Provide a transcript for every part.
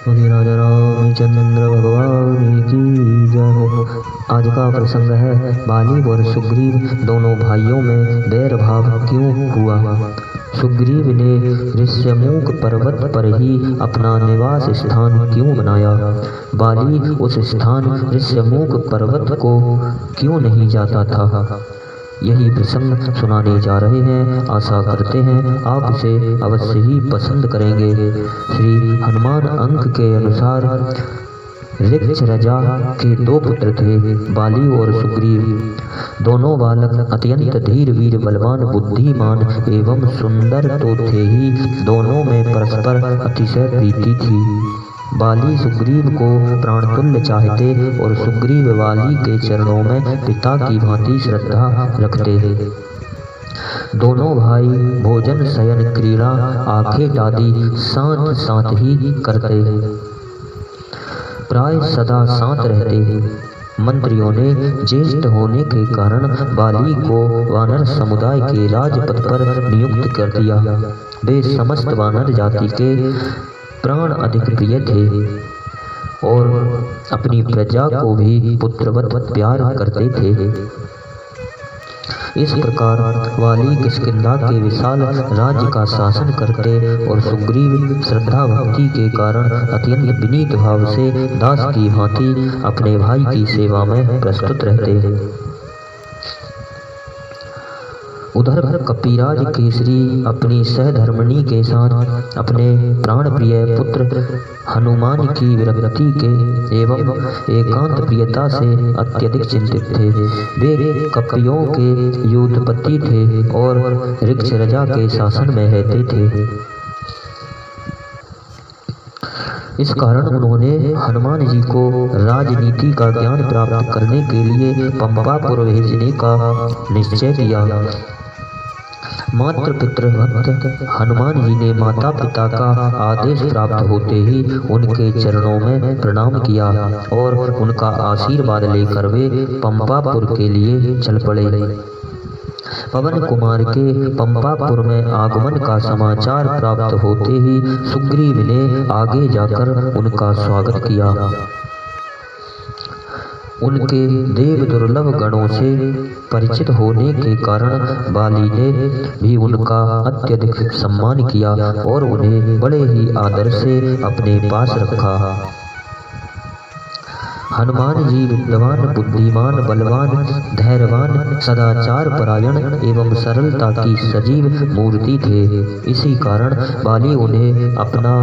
बोलिए राजा रामचंद्र भगवान की जय हो। आज का प्रसंग है बाली और सुग्रीव दोनों भाइयों में बैर भाव क्यों हुआ। सुग्रीव ने ऋष्यमूक पर्वत पर ही अपना निवास स्थान क्यों बनाया। बाली उस स्थान ऋष्यमूक पर्वत को क्यों नहीं जाता था। यही प्रसंग सुनाने जा रहे हैं। आशा करते हैं आप इसे अवश्य ही पसंद करेंगे। श्री हनुमान अंक के अनुसार ऋक्षरजा के दो पुत्र थे, बाली और सुग्रीव। दोनों बालक अत्यंत धीर वीर बलवान बुद्धिमान एवं सुंदर तो थे ही, दोनों में परस्पर अतिशय प्रीति थी। बाली सुग्रीव को प्राणतुल्य चाहते और सुग्रीव बाली के चरणों में पिता की भांति श्रद्धा रखते। दोनों भाई भोजन शयन क्रीड़ा आखेट आदि साथ साथ ही करते, प्राय सदा साथ रहते। मंत्रियों ने ज्येष्ठ होने के कारण बाली को वानर समुदाय के राजपद पर नियुक्त कर दिया। वे समस्त वानर जाति के प्राण अधिक प्रिय थे और अपनी प्रजा को भी पुत्रवत प्यार करते थे। इस प्रकार वाली किष्किंधा के विशाल राज्य का शासन करते और सुग्रीव श्रद्धा भक्ति के कारण अत्यंत विनीत भाव से दास की भांति अपने भाई की सेवा में प्रस्तुत रहते। उधर कपिराज केसरी अपनी सहधर्मिणी के साथ अपने प्राण प्रिय पुत्र हनुमान की विरक्ति के एवं एकांत प्रियता से अत्यधिक चिंतित थे। वे कपियों के युद्धपति थे और ऋक्षरजा के शासन में रहते थे। इस कारण उन्होंने हनुमान जी को राजनीति का ज्ञान प्राप्त करने के लिए पंपापुर भेजने का निश्चय किया। मात्र पितृ भक्त हनुमान जी ने माता पिता का आदेश प्राप्त होते ही उनके चरणों में प्रणाम किया और उनका आशीर्वाद लेकर वे पंपापुर के लिए चल पड़े। पवन कुमार के पंपापुर में आगमन का समाचार प्राप्त होते ही सुग्रीव ने आगे जाकर उनका स्वागत किया। उनके देव दुर्लभ गणों से परिचित होने के कारण बाली ने भी उनका अत्यधिक सम्मान किया और उन्हें बड़े ही आदर से अपने पास रखा। हनुमान जी विद्वान बुद्धिमान बलवान धैर्यवान सदाचार परायण एवं सरलता की सजीव मूर्ति थे। इसी कारण बाली उन्हें अपना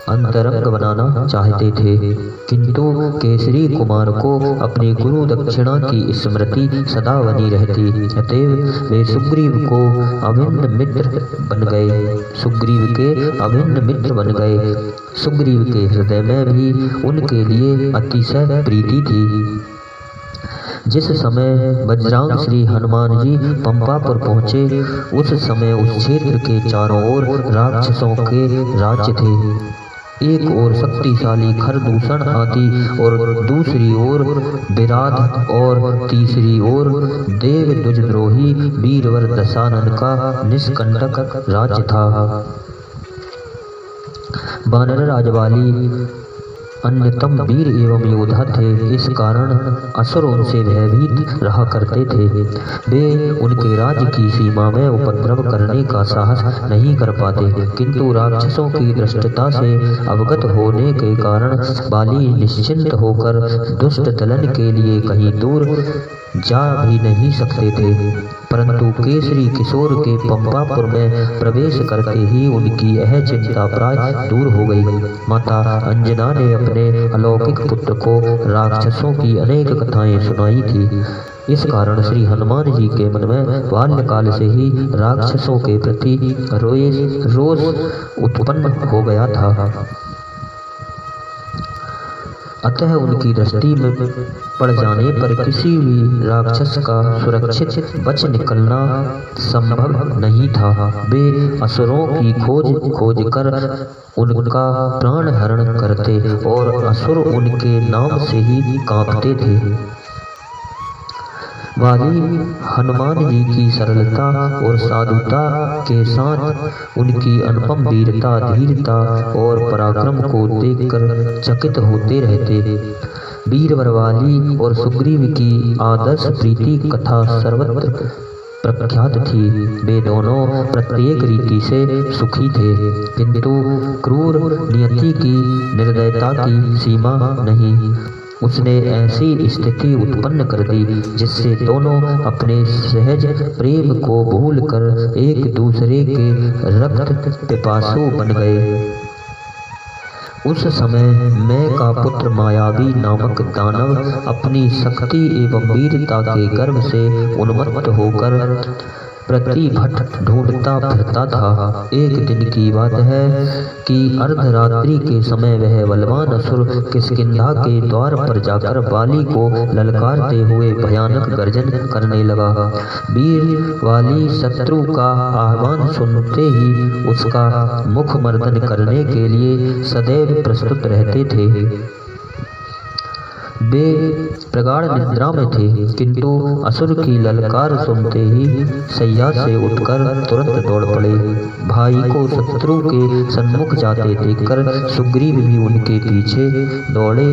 अंतरंग बनाना चाहते थे, किंतु केसरी कुमार को अपनी गुरु दक्षिणा की स्मृति सदा बनी रहती। अतएव वे सुग्रीव के अभिन्न मित्र बन गए। सुग्रीव के हृदय में भी उनके लिए अतिशय प्रीति थी। जिस समय वज्रांग श्री हनुमान जी पंपापुर पहुँचे, उस समय उस क्षेत्र के चारों ओर राक्षसों के राज्य थे। एक ओर शक्तिशाली खरदूषण आदि और दूसरी ओर विराध और तीसरी ओर देव द्विजद्रोही वीरवर दशानन का निष्कंटक राज्य था। वानर राज बाली अन्यतम वीर एवं योद्धा थे। इस कारण असुर उनसे भयभीत रहा करते थे। वे उनके राज्य की सीमा में उपद्रव करने का साहस नहीं कर पाते, किंतु राक्षसों की दृष्टता से अवगत होने के कारण बाली निश्चिंत होकर दुष्ट दलन के लिए कहीं दूर जा भी नहीं सकते थे। परंतु केसरी किशोर के पंपापुर में प्रवेश करते ही उनकी यह चिंता प्राय दूर हो गई। माता अंजना ने अपने अलौकिक पुत्र को राक्षसों की अनेक कथाएं सुनाई थी। इस कारण श्री हनुमान जी के मन में बाल्यकाल से ही राक्षसों के प्रति रोष उत्पन्न हो गया था। अतः उनकी दृष्टि में पड़ जाने पर किसी भी राक्षस का सुरक्षित बच निकलना संभव नहीं था। वे असुरों की खोज कर उनका प्राण हरण करते और असुर उनके नाम से ही कांपते थे। वाली हनुमान जी की सरलता और साधुता के साथ उनकी अनुपम वीरता, धीरता और पराक्रम को देखकर चकित होते रहते। वीरवर वाली और सुग्रीव की आदर्श प्रीति कथा सर्वत्र प्रख्यात थी। वे दोनों प्रत्येक रीति से सुखी थे, किंतु क्रूर नियति की निर्दयता की सीमा नहीं। उसने ऐसी स्थिति उत्पन्न कर दी जिससे दोनों अपने सहज प्रेम को भूलकर एक दूसरे के रक्त पिपासु बन गए। उस समय मैं का पुत्र मायावी नामक दानव अपनी शक्ति एवं वीरता के गर्व से उन्मत्त होकर प्रतिभट ढूंढता फिरता था। एक दिन की बात है कि अर्धरात्रि के समय वह बलवान असुर किष्किंधा के द्वार पर जाकर बाली को ललकारते हुए भयानक गर्जन करने लगा। वीर वाली शत्रु का आह्वान सुनते ही उसका मुख मर्दन करने के लिए सदैव प्रस्तुत रहते थे। वे प्रगाढ़ निद्रा में थे, किंतु असुर की ललकार सुनते ही शैया से उठकर तुरंत दौड़ पड़े। भाई को शत्रु के सन्मुख जाते देखकर सुग्रीव भी उनके पीछे दौड़े।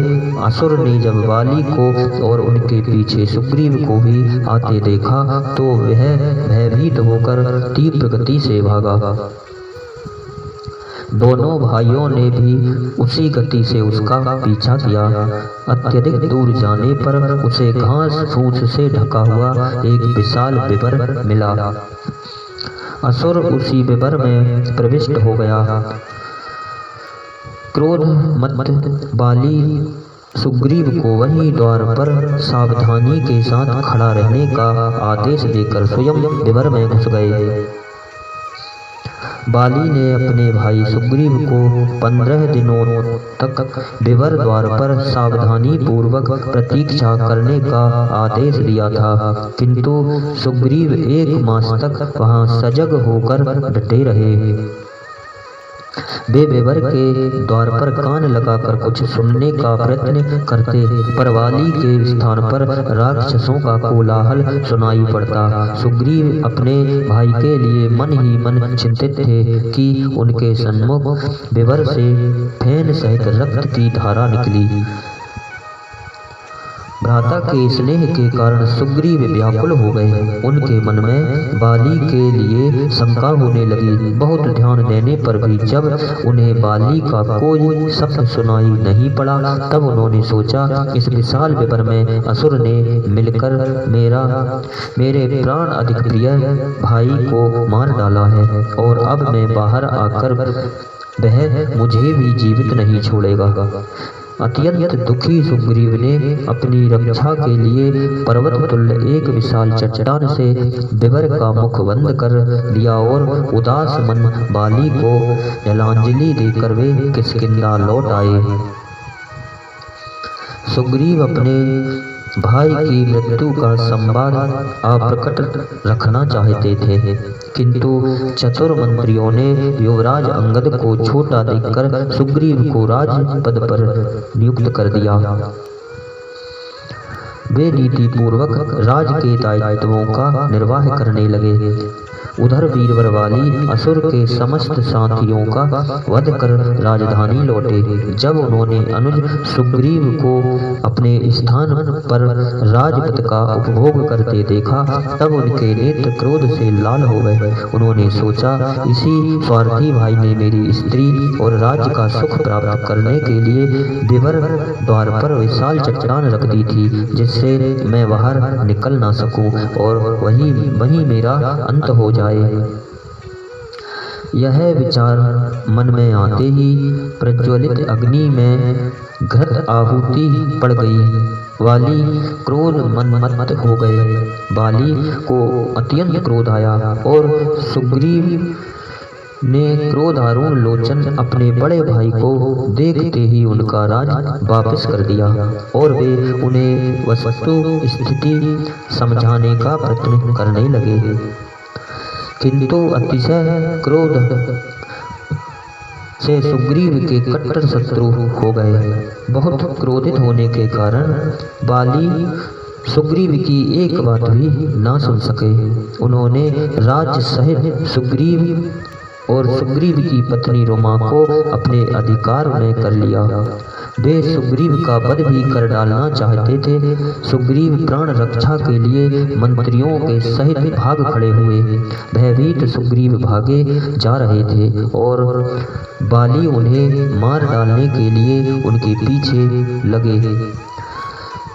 असुर ने जब वाली को और उनके पीछे सुग्रीव को भी आते देखा तो वह भयभीत होकर तीव्र गति से भागा। दोनों भाइयों ने भी उसी गति से उसका पीछा किया। अत्यधिक दूर जाने पर उसे घास फूस से ढका हुआ एक विशाल विवर मिला। असुर उसी विवर में प्रविष्ट हो गया। क्रोध मत्त बाली सुग्रीव को वहीं द्वार पर सावधानी के साथ खड़ा रहने का आदेश देकर स्वयं विवर में घुस गए। बाली ने अपने भाई सुग्रीव को 15 दिनों तक विवर द्वार पर सावधानी पूर्वक प्रतीक्षा करने का आदेश दिया था, किंतु सुग्रीव 1 मास तक वहां सजग होकर डटे रहे। वे विवर के द्वार पर कान लगाकर कुछ सुनने का प्रयत्न करते, पर वाली के स्थान पर राक्षसों का कोलाहल सुनाई पड़ता। सुग्रीव अपने भाई के लिए मन ही मन चिंतित थे कि उनके सन्मुख विवर से फेन सहित रक्त की धारा निकली। भ्राता के स्नेह के कारण सुग्रीव व्याकुल हो गए। उनके मन में बाली के लिए शंका होने लगी। बहुत ध्यान देने पर भी जब उन्हें बाली का कोई शब्द सुनाई नहीं पड़ा, तब उन्होंने सोचा इस विशाल विवर में असुर ने मिलकर मेरे प्राण अधिक प्रिय भाई को मार डाला है, और अब मैं बाहर आकर वह मुझे भी जीवित नहीं छोड़ेगा। अत्यंत दुखी सुग्रीव ने अपनी रक्षा के लिए पर्वत तुल्य एक विशाल चट्टान से विवर का मुख बंद कर दिया और उदास मन बाली को जलांजलि देकर वे किष्किंधा लौट आए। सुग्रीव अपने भाई की मृत्यु का संवाद अप्रकट रखना चाहते थे, किंतु चतुर मंत्रियों ने युवराज अंगद को छोटा देखकर सुग्रीव को राजपद पर नियुक्त कर दिया। वे नीति पूर्वक राज के दायित्वों का निर्वाह करने लगे। उधर वीरवर वाली असुर के समस्त साथियों का वध कर राजधानी लौटे। जब उन्होंने अनुज सुग्रीव को अपने स्थान पर राजपद का उपभोग करते देखा, तब उनके नेत्र क्रोध से लाल हो गए। उन्होंने सोचा, इसी स्वार्थी भाई ने मेरी स्त्री और राज्य का सुख प्राप्त करने के लिए विवर द्वार पर विशाल चट्टान रख दी थी, जिससे मैं बाहर निकल ना सकूं और वहीं मेरा अंत हो जाए। यह विचार मन में आते ही प्रज्वलित अग्नि में घृत आहुति पड़ गई। वाली क्रोध मनमत्त हो गए। बाली को अत्यंत क्रोध आया और सुग्रीव ने क्रोधारूढ़ लोचन अपने बड़े भाई को देखते ही उनका राज वापस कर दिया और वे उन्हें वस्तु स्थिति समझाने का प्रयत्न करने लगे, किंतु अतिशय क्रोध से सुग्रीव के कट्टर शत्रु हो गए। बहुत क्रोधित होने के कारण बाली सुग्रीव की एक बात भी ना सुन सके। उन्होंने राज्य सहित सुग्रीव और सुग्रीव की पत्नी रोमा को अपने अधिकार में कर लिया। वे सुग्रीव का वध भी कर डालना चाहते थे। सुग्रीव प्राण रक्षा के लिए मंत्रियों के सहित भाग खड़े हुए। भयभीत सुग्रीव भागे जा रहे थे और बाली उन्हें मार डालने के लिए उनके पीछे लगे।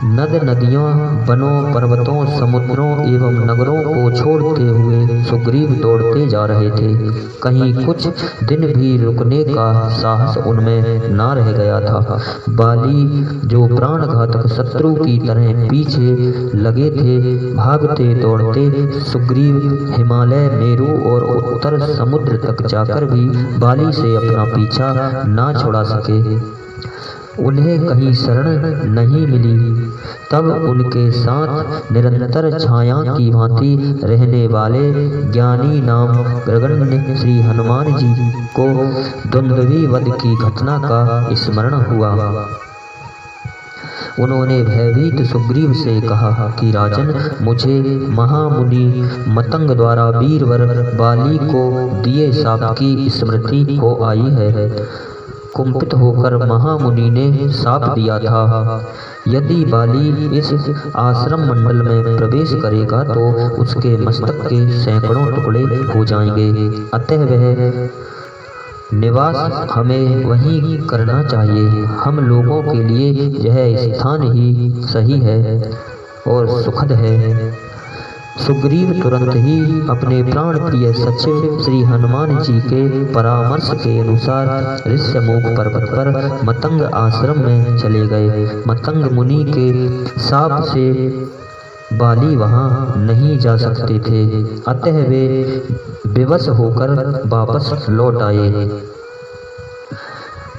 नद नदियों, वनों, पर्वतों, समुद्रों एवं नगरों को छोड़ते हुए सुग्रीव दौड़ते जा रहे थे। कहीं कुछ दिन भी रुकने का साहस उनमें ना रह गया था। बाली जो प्राणघातक शत्रु की तरह पीछे लगे थे, भागते दौड़ते सुग्रीव हिमालय, मेरू और उत्तर समुद्र तक जाकर भी बाली से अपना पीछा ना छुड़ा सके। उन्हें कहीं शरण नहीं मिली। तब उनके साथ निरंतर छाया की भांति रहने वाले ज्ञानी नाम ग्रगण ने श्री हनुमान जी को दुंदुभि वध की घटना का स्मरण हुआ। उन्होंने भयभीत सुग्रीव से कहा कि राजन, मुझे महामुनि मतंग द्वारा वीरवर बाली को दिए शाप की स्मृति हो आई है। कुंपित होकर महामुनि ने शाप दिया था, यदि बाली इस आश्रम मंडल में प्रवेश करेगा तो उसके मस्तक के सैकड़ों टुकड़े हो जाएंगे। अतः वह निवास हमें वहीं करना चाहिए। हम लोगों के लिए यह स्थान ही सही है और सुखद है। सुग्रीव तुरंत ही अपने प्राण प्रिय सचिव श्री हनुमान जी के परामर्श के अनुसार ऋष्यमुख पर्वत पर मतंग आश्रम में चले गए। मतंग मुनि के शाप से बाली वहां नहीं जा सकते थे, अतः वे विवश होकर वापस लौट आए।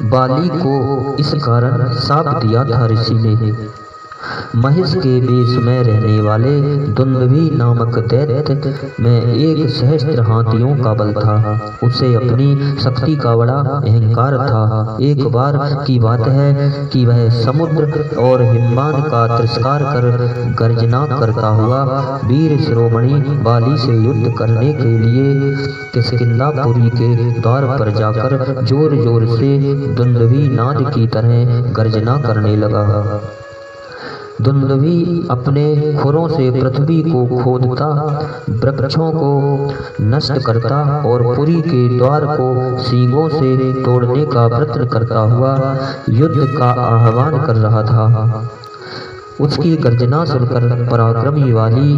बाली को इस कारण शाप दिया था ऋषि ने। महिष के वेश में रहने वाले दुंदुभि नामक दैत्य में एक सहस्त्र हाथियों का बल था। उसे अपनी शक्ति का बड़ा अहंकार था। एक बार की बात है कि वह समुद्र और हिमवान का तिरस्कार कर गर्जना करता हुआ वीर शिरोमणि बाली से युद्ध करने के लिए किष्किंधापुरी के द्वार पर जाकर जोर जोर से दुंदुभि नाद की तरह गर्जना करने लगा। दुंदुभि अपने खुरों से पृथ्वी को खोदता, वृक्षों को नष्ट करता और पुरी के द्वार को सींगों से तोड़ने का प्रयत्न करता हुआ युद्ध का आह्वान कर रहा था। उसकी गर्जना सुनकर पराक्रमी वाली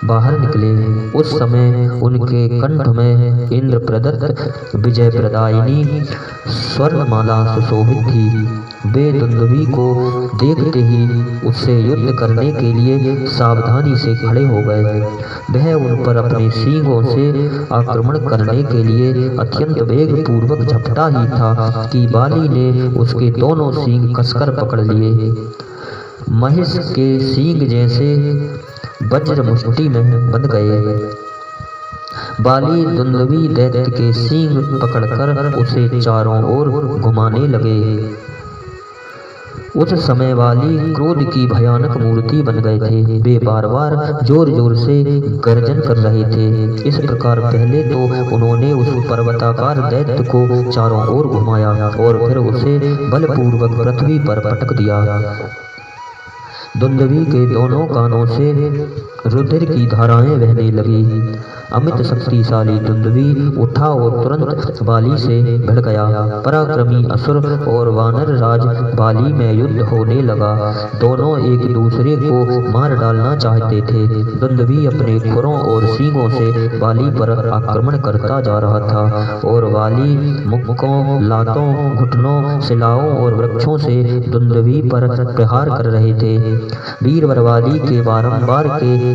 बाहर निकले। उस समय उनके कंठ में इंद्र प्रदत्त विजय प्रदायिनी स्वर्णमाला सुशोभित थी। वे दुंदुभि को देखते ही उससे युद्ध करने के लिए सावधानी से खड़े हो गए। वह उन पर अपने सींगों से आक्रमण करने के लिए अत्यंत वेग पूर्वक झपटा ही था कि बाली ने उसके दोनों सींग कसकर पकड़ लिए। महिष के सींग जैसे वज्र मुष्टि में बंध गए। बाली दुंदुभि दैत्य के सींग पकड़कर उसे चारों ओर घुमाने लगे। उस समय बाली क्रोध की भयानक मूर्ति बन गए थे। वे बार बार जोर जोर से गर्जन कर रहे थे। इस प्रकार पहले तो उन्होंने उस पर्वताकार दैत्य को चारों ओर घुमाया और फिर उसे बलपूर्वक पृथ्वी पर पटक दिया। दुंदुभि के दोनों कानों से रुधिर की धाराएं बहने लगी। अमित शक्तिशाली दुंदुभि उठा और तुरंत बाली से भिड़ गया। पराक्रमी असुर और वानर राज बाली में युद्ध होने लगा। दोनों एक दूसरे को मार डालना चाहते थे। दुंदुभि अपने खुरों और सींगों से बाली पर आक्रमण करता जा रहा था और बाली मुक्कों, लातों, घुटनों, शिलाओं और वृक्षों से दुंदुभि पर प्रहार कर रहे थे। वीरवर बाली के बारंबार के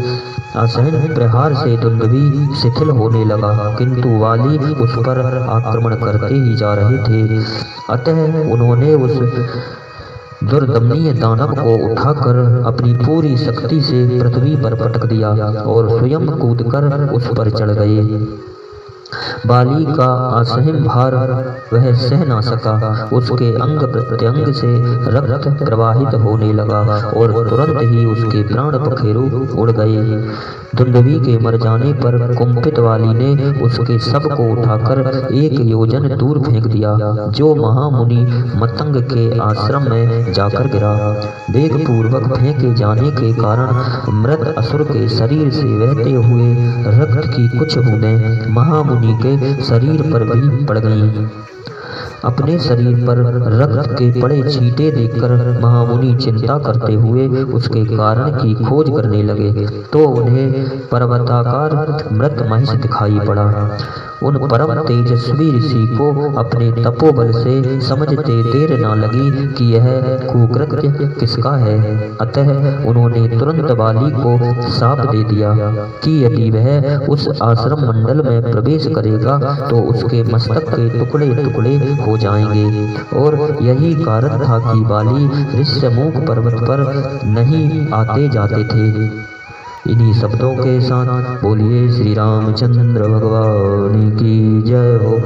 असहन प्रहार से दुंदुभि शिथिल होने लगा, किंतु वाली उस पर आक्रमण करते ही जा रहे थे। अतः उन्होंने उस दुर्दमनीय दानव को उठाकर अपनी पूरी शक्ति से पृथ्वी पर पटक दिया और स्वयं कूदकर उस पर चढ़ गए। बाली का असहम भार वह सह ना सका। उसके अंग प्रत्यंग से रक्त प्रवाहित होने लगा और तुरंत ही उसके प्राण पखेरु उड़ गए। दुंदुभी के मर जाने पर कुंपित वाली ने उसके शव को उठाकर 1 योजन दूर फेंक दिया, जो महामुनि मतंग के आश्रम में जाकर गिरा। वेग पूर्वक फेंके जाने के कारण मृत असुर के शरीर से बहते हुए रक्त की कुछ बूंदें महामुनि के शरीर पर भी पड़ गईं। अपने शरीर पर रक्त के पड़े छींटे देखकर महामुनि चिंता करते हुए उसके कारण की खोज करने लगे, तो उन्हें पर्वताकार मृत महिष दिखाई पड़ा। उन परम तेजस्वी ऋषि को अपने तपोबल से समझते देर न लगी कि यह कुकृत्य किसका है। अतः उन्होंने तुरंत बाली को शाप दे दिया कि यदि वह उस आश्रम मंडल में प्रवेश करेगा तो उसके मस्तक के टुकड़े टुकड़े हो जाएंगे। और यही कारण था कि बाली ऋष्यमुख पर्वत पर नहीं आते जाते थे। इन्हीं शब्दों के साथ बोलिए श्री रामचंद्र भगवान की जय हो।